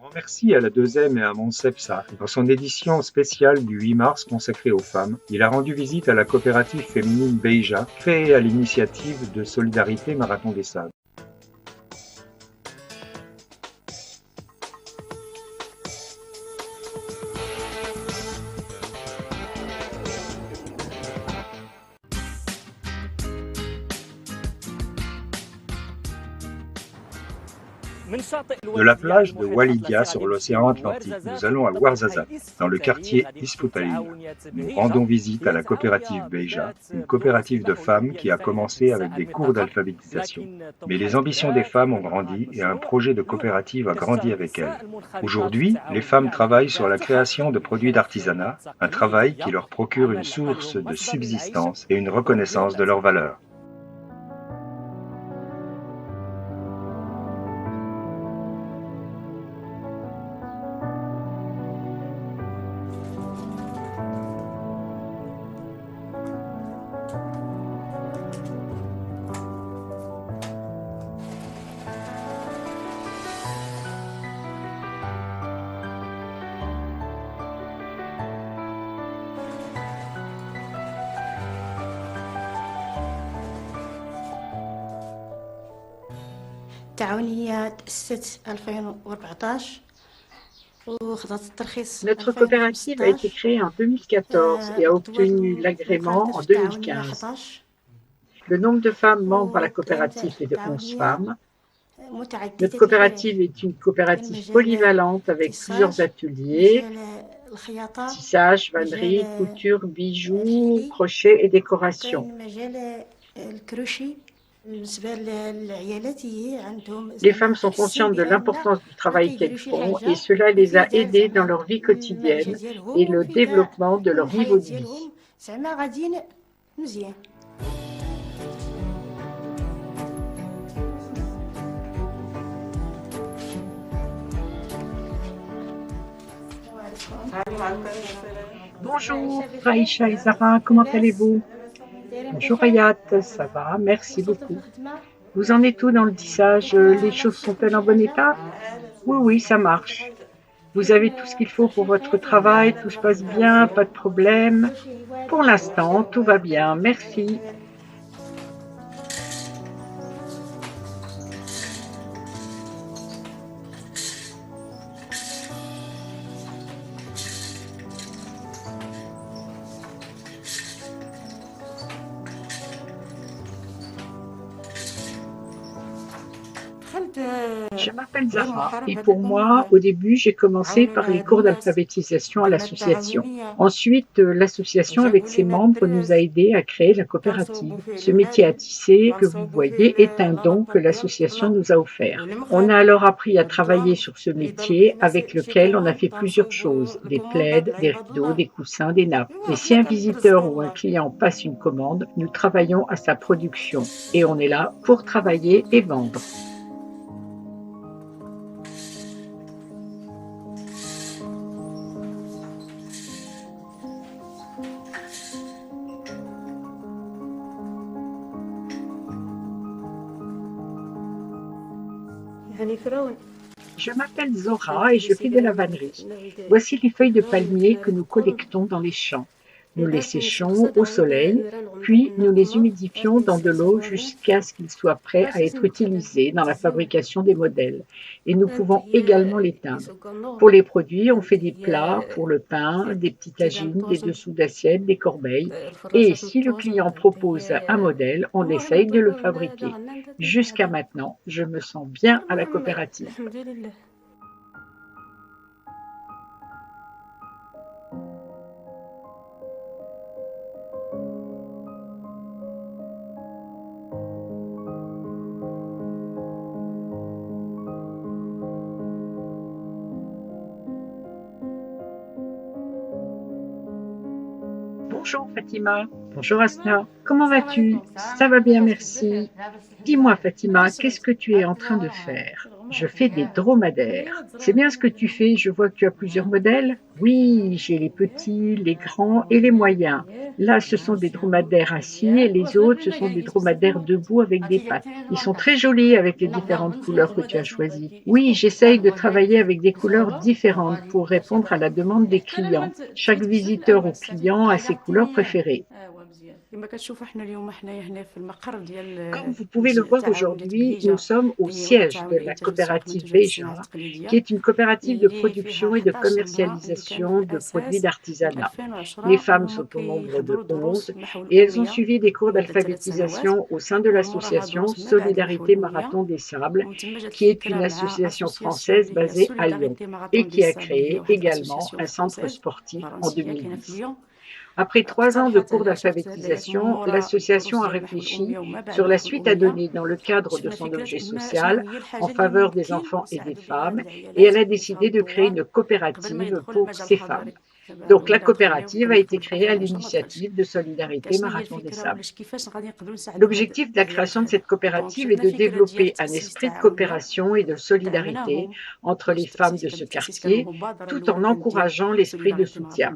Grand merci à la 2M et à Monsepsa. Dans son édition spéciale du 8 mars consacrée aux femmes, il a rendu visite à la coopérative féminine Beija, créée à l'initiative de Solidarité Marathon des Sables. De la plage de Walidia sur l'océan Atlantique, nous allons à Ouarzazate, dans le quartier Ispoutaïl. Nous rendons visite à la coopérative Beija, une coopérative de femmes qui a commencé avec des cours d'alphabétisation. Mais les ambitions des femmes ont grandi et un projet de coopérative a grandi avec elles. Aujourd'hui, les femmes travaillent sur la création de produits d'artisanat, un travail qui leur procure une source de subsistance et une reconnaissance de leur valeur. التعاونية تأسست 2014 وخذت الترخيص Notre coopérative a été créée en 2014 et a obtenu l'agrément en 2015. Le nombre de femmes membres à la coopérative est de 11 femmes. Notre coopérative est une coopérative polyvalente avec plusieurs ateliers, tissage, vannerie, couture, bijoux, crochet et décoration. Les femmes sont conscientes de l'importance du travail qu'elles font et cela les a aidées dans leur vie quotidienne et le développement de leur niveau de vie. Bonjour, Raïcha et Zara, comment allez-vous? Bonjour Ayat, ça va, merci beaucoup. Vous en êtes où dans le tissage? Les choses sont-elles en bon état? Oui, ça marche. Vous avez tout ce qu'il faut pour votre travail, tout se passe bien, pas de problème. Pour l'instant, tout va bien, merci. Je m'appelle Zara et pour moi, au début, j'ai commencé par les cours d'alphabétisation à l'association. Ensuite, l'association avec ses membres nous a aidés à créer la coopérative. Ce métier à tisser que vous voyez est un don que l'association nous a offert. On a alors appris à travailler sur ce métier avec lequel on a fait plusieurs choses, des plaids, des rideaux, des coussins, des nappes. Et si un visiteur ou un client passe une commande, nous travaillons à sa production et on est là pour travailler et vendre. Je m'appelle Zora et je fais de la vannerie. Voici les feuilles de palmier que nous collectons dans les champs. Nous les séchons au soleil, puis nous les humidifions dans de l'eau jusqu'à ce qu'ils soient prêts à être utilisés dans la fabrication des modèles. Et nous pouvons également les teindre. Pour les produits, on fait des plats pour le pain, des petits tagines, des dessous d'assiettes, des corbeilles. Et si le client propose un modèle, on essaye de le fabriquer. Jusqu'à maintenant, je me sens bien à la coopérative. Bonjour Fatima, bonjour Asna, comment vas-tu? Ça va bien, merci. Dis-moi Fatima, qu'est-ce que tu es en train de faire? Je fais des dromadaires. C'est bien ce que tu fais, je vois que tu as plusieurs modèles. Oui, j'ai les petits, les grands et les moyens. Là, ce sont des dromadaires assis et les autres, ce sont des dromadaires debout avec des pattes. Ils sont très jolis avec les différentes couleurs que tu as choisies. Oui, j'essaye de travailler avec des couleurs différentes pour répondre à la demande des clients. Chaque visiteur ou client a ses couleurs préférées. Comme vous pouvez le voir aujourd'hui, nous sommes au siège de la coopérative Beja, qui est une coopérative de production et de commercialisation de produits d'artisanat. Les femmes sont au nombre de 11 et elles ont suivi des cours d'alphabétisation au sein de l'association Solidarité Marathon des Sables, qui est une association française basée à Lyon et qui a créé également un centre sportif en 2010. Après 3 ans de cours d'alphabétisation, l'association a réfléchi sur la suite à donner dans le cadre de son objet social en faveur des enfants et des femmes et elle a décidé de créer une coopérative pour ces femmes. Donc la coopérative a été créée à l'initiative de Solidarité Marathon des Sables. L'objectif de la création de cette coopérative est de développer un esprit de coopération et de solidarité entre les femmes de ce quartier, tout en encourageant l'esprit de soutien.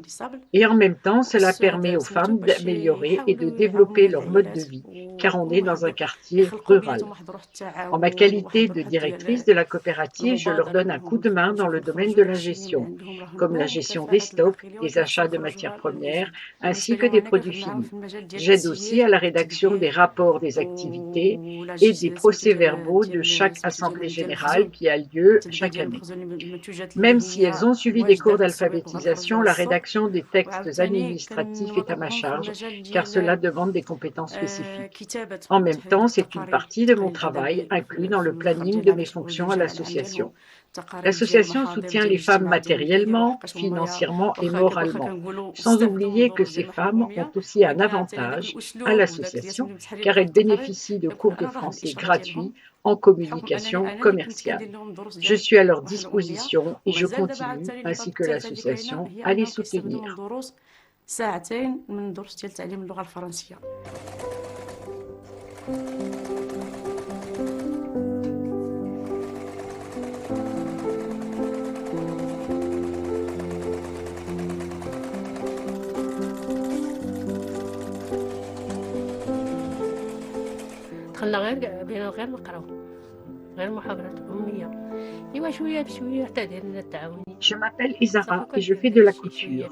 Et en même temps, cela permet aux femmes d'améliorer et de développer leur mode de vie, car on est dans un quartier rural. En ma qualité de directrice de la coopérative, je leur donne un coup de main dans le domaine de la gestion, comme la gestion des stocks, des achats de matières premières, ainsi que des produits finis. J'aide aussi à la rédaction des rapports des activités et des procès-verbaux de chaque assemblée générale qui a lieu chaque année. Même si elles ont suivi des cours d'alphabétisation, la rédaction des textes administratifs est à ma charge, car cela demande des compétences spécifiques. En même temps, c'est une partie de mon travail inclus dans le planning de mes fonctions à l'association. L'association soutient les femmes matériellement, financièrement et moralement, sans oublier que ces femmes ont aussi un avantage à l'association car elles bénéficient de cours de français gratuits en communication commerciale. Je suis à leur disposition et je continue, ainsi que l'association, à les soutenir. دخلنا بينا غير نقراو غير محاولات أمية إيوا شوية بشوية حتى ديرنا التعاونية. Je m'appelle Isara et je fais de la couture.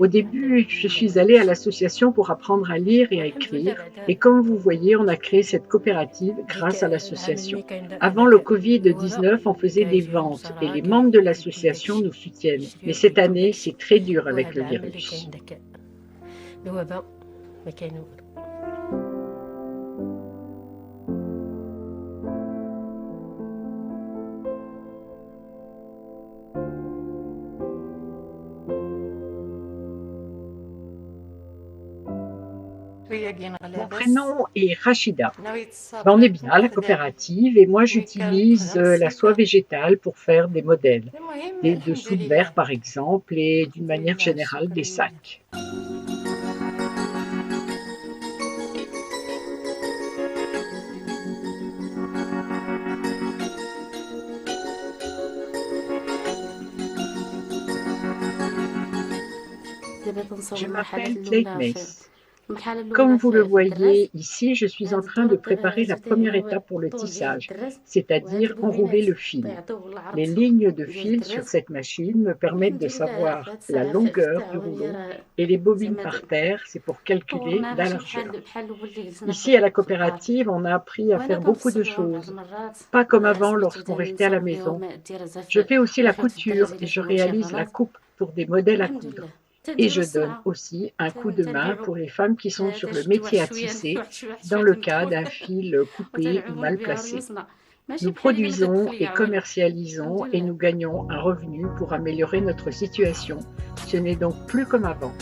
Au début, je suis allée à l'association pour apprendre à lire et à écrire. Et comme vous voyez, on a créé cette coopérative grâce à l'association. Avant le Covid-19, on faisait des ventes et les membres de l'association nous soutiennent. Mais cette année, c'est très dur avec le virus. الوباء ما كاين والو. Mon prénom est Rachida. On est bien à la coopérative et moi j'utilise la soie végétale pour faire des modèles, des dessous de verre par exemple et d'une manière générale des sacs. Je m'appelle Kate Mace. Comme vous le voyez ici, je suis en train de préparer la première étape pour le tissage, c'est-à-dire enrouler le fil. Les lignes de fil sur cette machine me permettent de savoir la longueur du rouleau et les bobines par terre, c'est pour calculer la largeur. Ici à la coopérative, on a appris à faire beaucoup de choses, pas comme avant lorsqu'on restait à la maison. Je fais aussi la couture et je réalise la coupe pour des modèles à coudre. Et je donne aussi un coup de main pour les femmes qui sont sur le métier à tisser dans le cas d'un fil coupé ou mal placé. Nous produisons et commercialisons et nous gagnons un revenu pour améliorer notre situation. Ce n'est donc plus comme avant.